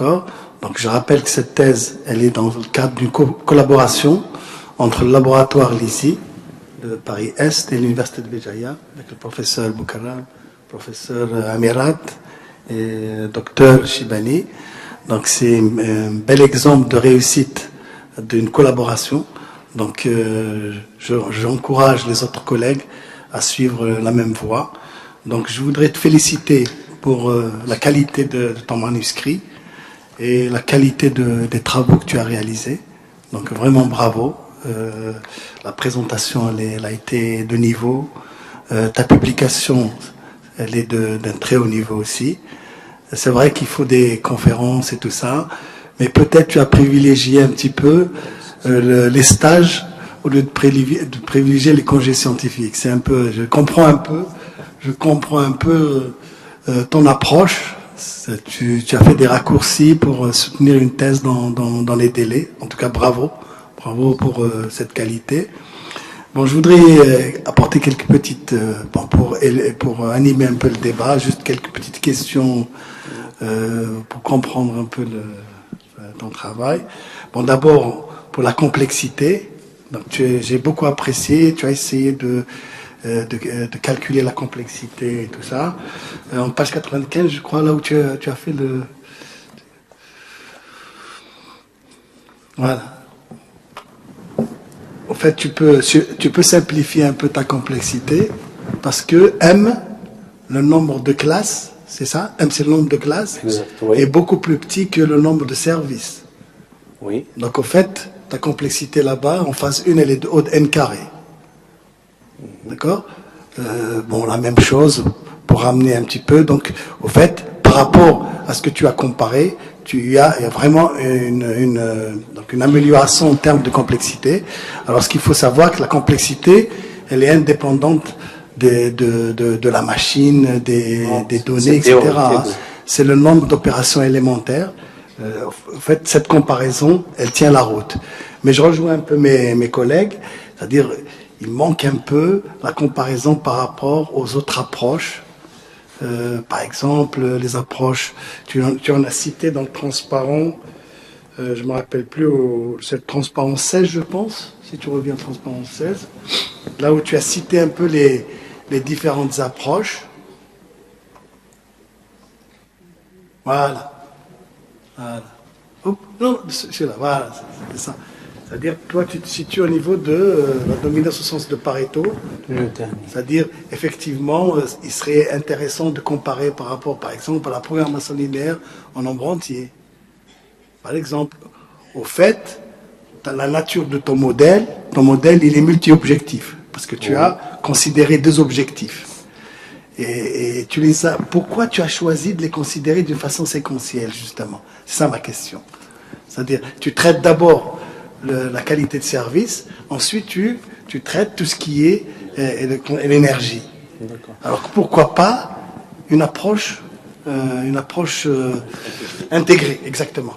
D'accord? Donc je rappelle que cette thèse, elle est dans le cadre d'une collaboration entre le laboratoire LISI de Paris-Est et l'Université de Béjaïa, avec le professeur Boukaram, le professeur Amirat et le docteur Shibani. Donc c'est un bel exemple de réussite d'une collaboration. Donc j'encourage les autres collègues à suivre la même voie. Donc je voudrais te féliciter pour la qualité de ton manuscrit et la qualité des travaux que tu as réalisés. Donc vraiment bravo. La présentation elle a été de niveau. Ta publication elle est d'un très haut niveau aussi. C'est vrai qu'il faut des conférences et tout ça, mais peut-être tu as privilégié un petit peu les stages au lieu de privilégier les congés scientifiques. C'est un peu, je comprends un peu ton approche. Tu as fait des raccourcis pour soutenir une thèse dans les délais. En tout cas, bravo pour cette qualité. Bon, je voudrais apporter quelques petites, pour animer un peu le débat, juste quelques petites questions pour comprendre un peu ton travail. Bon, d'abord, pour la complexité, donc j'ai beaucoup apprécié, tu as essayé de calculer la complexité et tout ça. En page 95, je crois, là où tu as fait le... Voilà. En fait, tu peux simplifier un peu ta complexité parce que M, le nombre de classes, c'est ça? M, c'est le nombre de classes, exact, oui. Est beaucoup plus petit que le nombre de services. Oui. Donc, en fait, ta complexité là-bas, en phase 1, elle est de haut de n carré. D'accord? Bon, la même chose pour ramener un petit peu. Donc, au fait, par rapport à ce que tu as comparé, il y a vraiment une amélioration en termes de complexité. Alors, ce qu'il faut savoir, que la complexité, elle est indépendante de la machine, des données, etc. C'est le nombre d'opérations élémentaires. En fait, cette comparaison, elle tient la route. Mais je rejoins un peu mes collègues, c'est-à-dire, il manque un peu la comparaison par rapport aux autres approches. Par exemple, les approches, tu en as cité dans le transparent, je ne me rappelle plus, c'est le transparent 16, je pense, si tu reviens au transparent 16, là où tu as cité un peu les différentes approches. Voilà. Oups, non, c'est là, voilà, c'est ça. C'est-à-dire que toi, tu te situes au niveau de la dominance au sens de Pareto. C'est-à-dire, effectivement, il serait intéressant de comparer par rapport, par exemple, à la programmation linéaire en nombre entier. Par exemple, au fait, dans la nature de ton modèle, il est multi-objectif. Parce que tu as considéré 2 objectifs. Et tu les as. Pourquoi tu as choisi de les considérer d'une façon séquentielle, justement? C'est ça ma question. C'est-à-dire, tu traites d'abord la qualité de service, ensuite tu traites tout ce qui est l'énergie. Alors pourquoi pas une approche intégrée, exactement.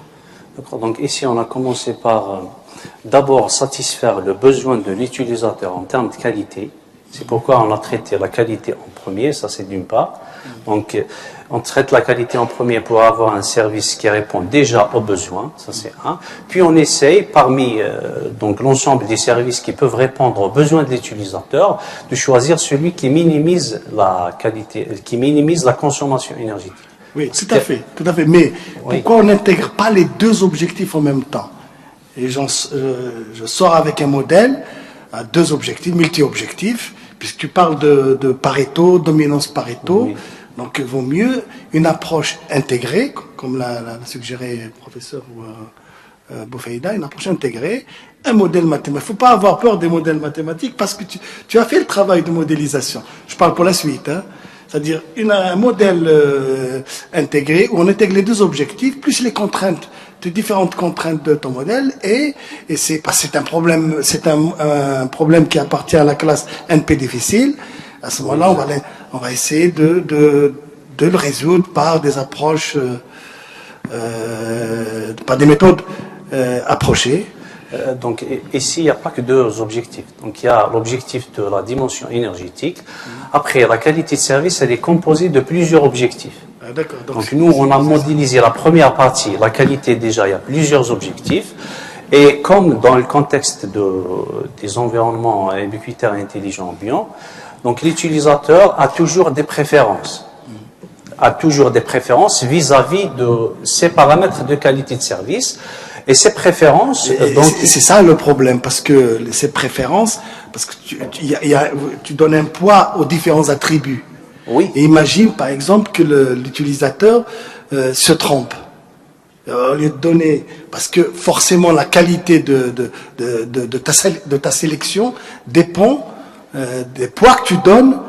D'accord, donc ici on a commencé par d'abord satisfaire le besoin de l'utilisateur en termes de qualité. C'est pourquoi on a traité la qualité en premier, ça c'est d'une part. Donc on traite la qualité en premier pour avoir un service qui répond déjà aux besoins, ça c'est un. Puis on essaye parmi donc l'ensemble des services qui peuvent répondre aux besoins de l'utilisateur de choisir celui qui minimise la qualité, qui minimise la consommation énergétique. Oui, tout à fait. Mais pourquoi on n'intègre pas les 2 objectifs en même temps? Et je sors avec un modèle à 2 objectifs, multi-objectifs, puisque tu parles de Pareto, dominance Pareto. Oui. Donc, il vaut mieux une approche intégrée, comme l'a suggéré le professeur Boufeïda, une approche intégrée, un modèle mathématique. Il ne faut pas avoir peur des modèles mathématiques parce que tu as fait le travail de modélisation. Je parle pour la suite. C'est-à-dire un modèle intégré où on intègre les 2 objectifs, plus les contraintes, les différentes contraintes de ton modèle, et c'est un problème qui appartient à la classe NP difficile. À ce moment-là, on va essayer de le résoudre par des approches, par des méthodes approchées. Donc ici, il n'y a pas que 2 objectifs. Donc il y a l'objectif de la dimension énergétique. Après, la qualité de service, elle est composée de plusieurs objectifs. Ah, d'accord. Donc nous, on a modélisé la première partie, la qualité déjà, il y a plusieurs objectifs. Et comme dans le contexte des environnements ubiquitaires intelligents ambiants, donc l'utilisateur a toujours des préférences. Vis-à-vis de ses paramètres de qualité de service. Et ces préférences... C'est ça le problème, parce que ces préférences, parce que tu donnes un poids aux différents attributs. Oui. Et imagine par exemple que l'utilisateur se trompe. Au lieu de donner, parce que forcément la qualité de ta sélection dépend des poids que tu donnes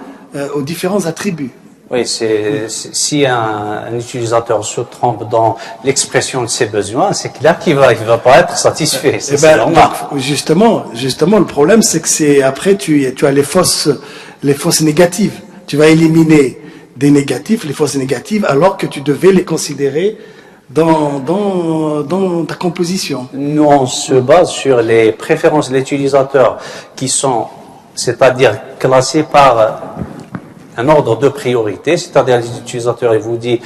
aux différents attributs. Oui, si un utilisateur se trompe dans l'expression de ses besoins, c'est clair qu'il va pas être satisfait. C'est normal. Justement, le problème, c'est que après tu as les fausses négatives. Tu vas éliminer des négatifs, les fausses négatives, alors que tu devais les considérer dans ta composition. Nous, on se base sur les préférences de l'utilisateur qui sont, c'est-à-dire classées par un ordre de priorité, c'est-à-dire les utilisateurs, ils vous disent,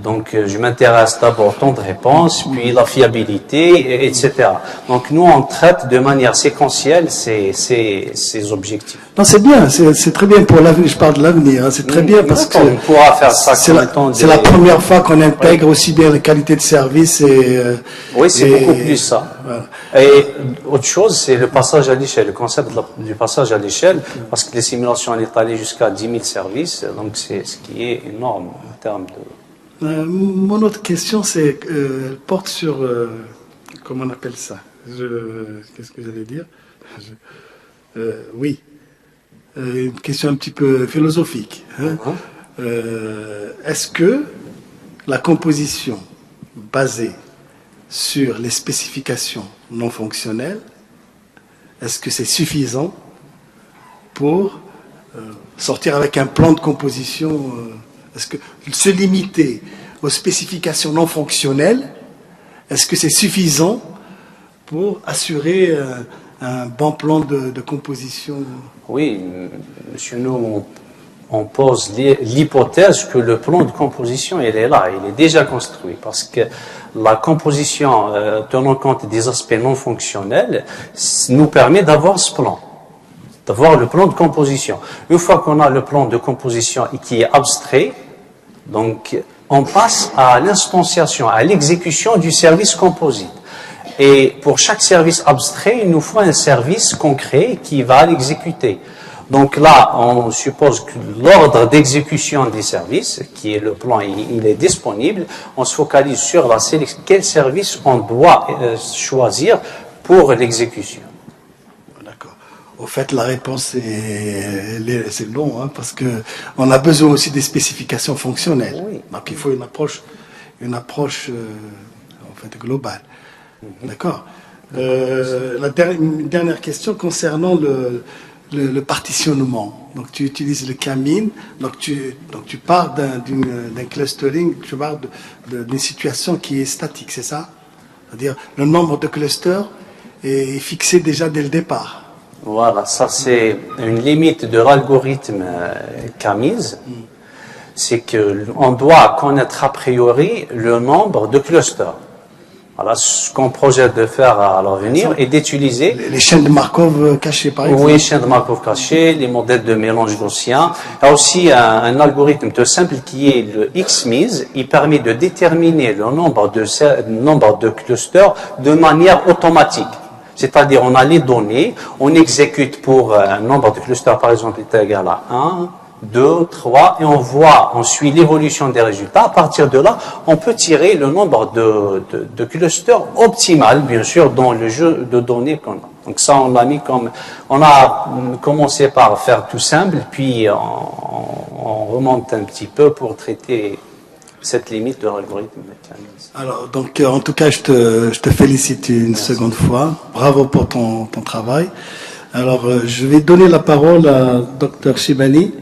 donc je m'intéresse d'abord au temps de réponse, puis la fiabilité, etc. Donc nous, on traite de manière séquentielle ces objectifs. Non, c'est bien, c'est très bien pour l'avenir, je parle de l'avenir, hein, c'est très bien parce que on pourra faire ça c'est la première fois qu'on intègre aussi bien la qualité de service et... oui, c'est beaucoup plus ça. Voilà. Et autre chose, c'est le passage à l'échelle, le concept du passage à l'échelle, parce que les simulations, on est allé jusqu'à 10 000 services, donc c'est ce qui est énorme en termes de... mon autre question, c'est porte sur... comment on appelle ça? Qu'est-ce que j'allais dire? Oui. Une question un petit peu philosophique. Hein. Est-ce que la composition basée sur les spécifications non fonctionnelles, est-ce que c'est suffisant pour sortir avec un plan de composition? Est-ce que se limiter aux spécifications non fonctionnelles, est-ce que c'est suffisant pour assurer un bon plan de composition? Oui, monsieur, nous, on pose l'hypothèse que le plan de composition, il est là, il est déjà construit, parce que la composition, tenant compte des aspects non fonctionnels, nous permet d'avoir ce plan, d'avoir le plan de composition. Une fois qu'on a le plan de composition qui est abstrait, donc on passe à l'instanciation, à l'exécution du service composite. Et pour chaque service abstrait, il nous faut un service concret qui va l'exécuter. Donc là, on suppose que l'ordre d'exécution des services, qui est le plan, il est disponible. On se focalise sur la sélection. Quel service on doit choisir pour l'exécution? D'accord. Au fait, la réponse c'est long, hein, parce que on a besoin aussi des spécifications fonctionnelles. Oui. Donc il faut une approche en fait globale. D'accord. Une dernière question concernant le partitionnement. Donc tu utilises le K-mean, donc tu pars d'un clustering, tu pars d'une situation qui est statique, c'est ça? C'est-à-dire le nombre de clusters est fixé déjà dès le départ. Voilà, ça c'est une limite de l'algorithme K-means, c'est qu'on doit connaître a priori le nombre de clusters. Voilà, ce qu'on projette de faire à l'avenir est d'utiliser les chaînes de Markov cachées, par exemple. Oui, les chaînes de Markov cachées, les modèles de mélange gaussien. Il y a aussi un algorithme tout simple qui est le X-means. Il permet de déterminer le nombre de clusters de manière automatique. C'est-à-dire, on a les données, on exécute pour un nombre de clusters, par exemple, est égal à 1, 2, 3, et on suit l'évolution des résultats. À partir de là, on peut tirer le nombre de clusters optimal, bien sûr, dans le jeu de données qu'on a. Donc ça, on a commencé par faire tout simple, puis on remonte un petit peu pour traiter cette limite de l'algorithme mécanique. Alors, donc, en tout cas, je te félicite une seconde fois. Bravo pour ton travail. Alors, je vais donner la parole à Dr. Shibani.